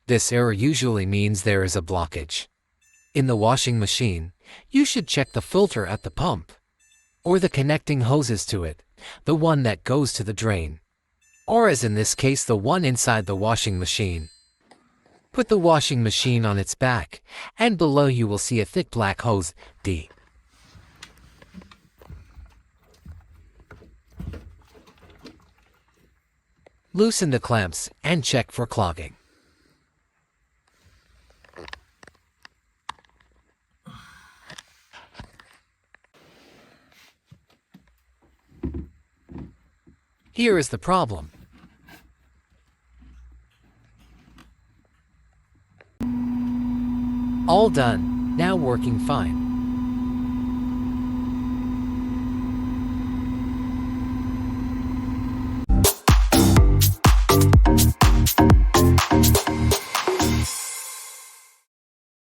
This error usually means there is a blockage. In the washing machine, you should check the filter at the pump, or the connecting hoses to it, the one that goes to the drain, or as in this case the one inside the washing machine. Put the washing machine on its back, and below you will see a thick black hose, D. Loosen the clamps and check for clogging. Here is the problem. All done, now working fine.